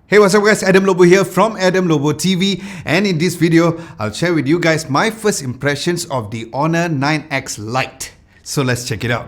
Hey, what's up guys, Adam Lobo here from Adam Lobo TV, and in this video, I'll share with you guys my first impressions of the Honor 9X Lite. So let's check it out.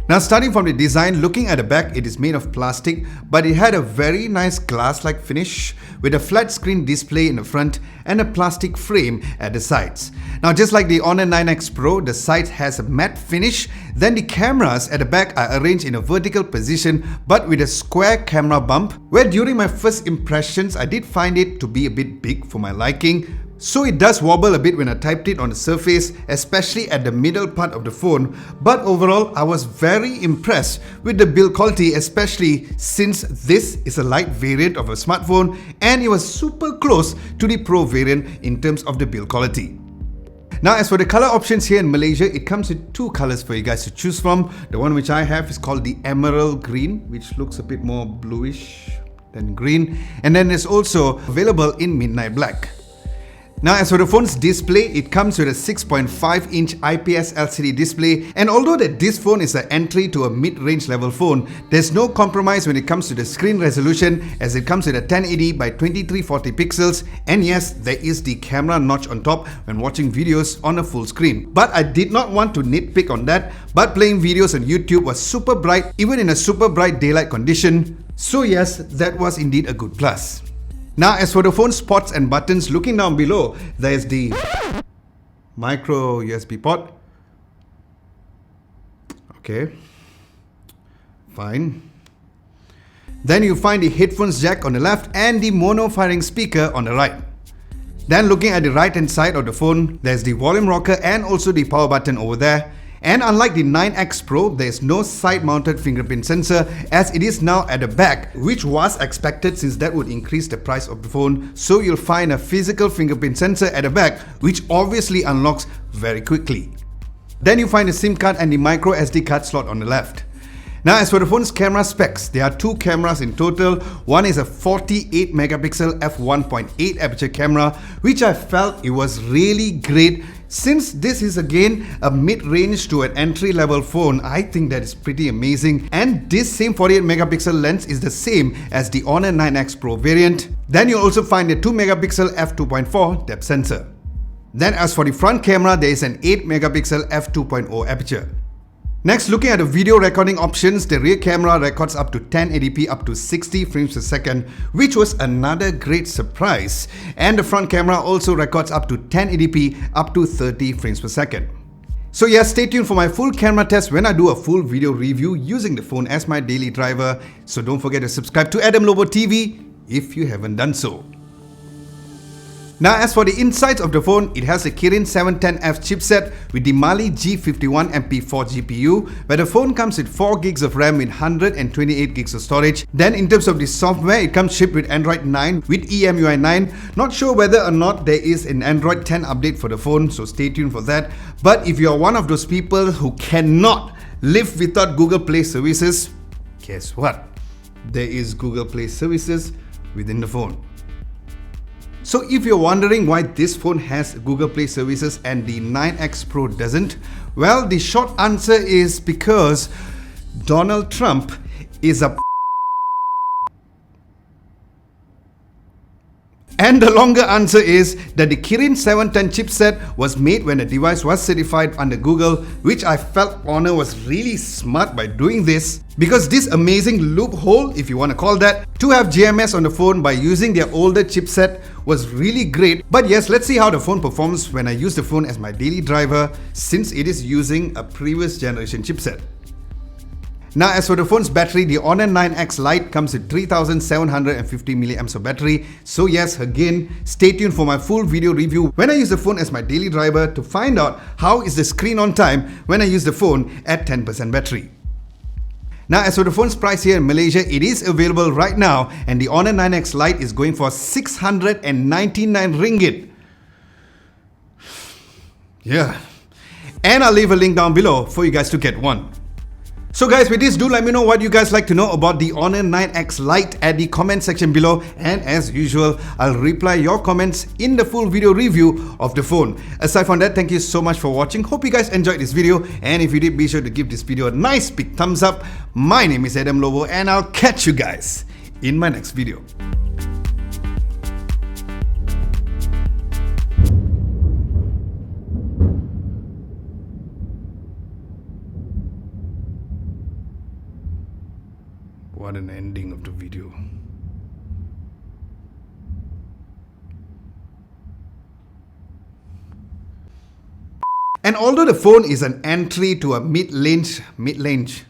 Now starting from the design, looking at the back, it is made of plastic, but it had a very nice glass-like finish with a flat screen display in the front and a plastic frame at the sides. Now just like the Honor 9X Pro, the sides has a matte finish, then the cameras at the back are arranged in a vertical position but with a square camera bump, where during my first impressions, I did find it to be a bit big for my liking. So it does wobble a bit when I typed it on the surface, especially at the middle part of the phone, but overall I was very impressed with the build quality, especially since this is a light variant of a smartphone and it was super close to the Pro variant in terms of the build quality. Now as for the color options here in Malaysia, it comes with two colors for you guys to choose from. The one which I have is called the Emerald Green, which looks a bit more bluish than green, and then it's also available in Midnight Black. Now as for the phone's display, it comes with a 6.5-inch IPS LCD display, and although that this phone is an entry to a mid-range level phone, there's no compromise when it comes to the screen resolution, as it comes with a 1080 by 2340 pixels, and yes, there is the camera notch on top when watching videos on a full screen. But I did not want to nitpick on that, but playing videos on YouTube was super bright even in a super bright daylight condition, so yes, that was indeed a good plus. Now as for the phone spots and buttons, looking down below, there is the micro USB port. Okay, fine. Then you find the headphones jack on the left and the mono firing speaker on the right. Then looking at the right hand side of the phone, there's the volume rocker and also the power button over there. And unlike the 9X Pro, there is no side-mounted fingerprint sensor, as it is now at the back, which was expected since that would increase the price of the phone. So you'll find a physical fingerprint sensor at the back, which obviously unlocks very quickly. Then you find the SIM card and the micro SD card slot on the left. Now as for the phone's camera specs, there are two cameras in total. One is a 48 megapixel f1.8 aperture camera, which I felt it was really great. Since this is again a mid-range to an entry-level phone, I think that is pretty amazing. And this same 48 megapixel lens is the same as the Honor 9X Pro variant. Then you also find a 2 megapixel f2.4 depth sensor. Then as for the front camera, there is an 8 megapixel f2.0 aperture. Next, looking at the video recording options, the rear camera records up to 1080p up to 60 frames per second, which was another great surprise. And the front camera also records up to 1080p up to 30 frames per second. So yeah, stay tuned for my full camera test when I do a full video review using the phone as my daily driver. So don't forget to subscribe to Adam Lobo TV if you haven't done so. Now as for the insides of the phone, it has a Kirin 710F chipset with the Mali G51MP4 GPU, where the phone comes with 4GB of RAM with 128GB of storage. Then in terms of the software, it comes shipped with Android 9 with EMUI 9. Not sure whether or not there is an Android 10 update for the phone, so stay tuned for that. But if you are one of those people who cannot live without Google Play services, guess what? There is Google Play services within the phone. So if you're wondering why this phone has Google Play services and the 9X Pro doesn't, well, the short answer is because Donald Trump is a And the longer answer is that the Kirin 710 chipset was made when the device was certified under Google, which I felt Honor was really smart by doing this, because this amazing loophole, if you want to call that, to have GMS on the phone by using their older chipset was really great. But yes, let's see how the phone performs when I use the phone as my daily driver, since it is using a previous generation chipset. Now as for the phone's battery, the Honor 9X Lite comes with 3750 mAh of battery. So yes, again, stay tuned for my full video review when I use the phone as my daily driver to find out how is the screen on time when I use the phone at 10% battery. Now as for the phone's price here in Malaysia, it is available right now, and the Honor 9X Lite is going for 699 ringgit. Yeah, and I'll leave a link down below for you guys to get one. So guys, with this, do let me know what you guys like to know about the Honor 9X Lite at the comment section below, and as usual, I'll reply your comments in the full video review of the phone. Aside from that, thank you so much for watching. Hope you guys enjoyed this video, and if you did, be sure to give this video a nice big thumbs up. My name is Adam Lobo, and I'll catch you guys in my next video. What an ending of the video. And although the phone is an entry to a mid-range, mid-range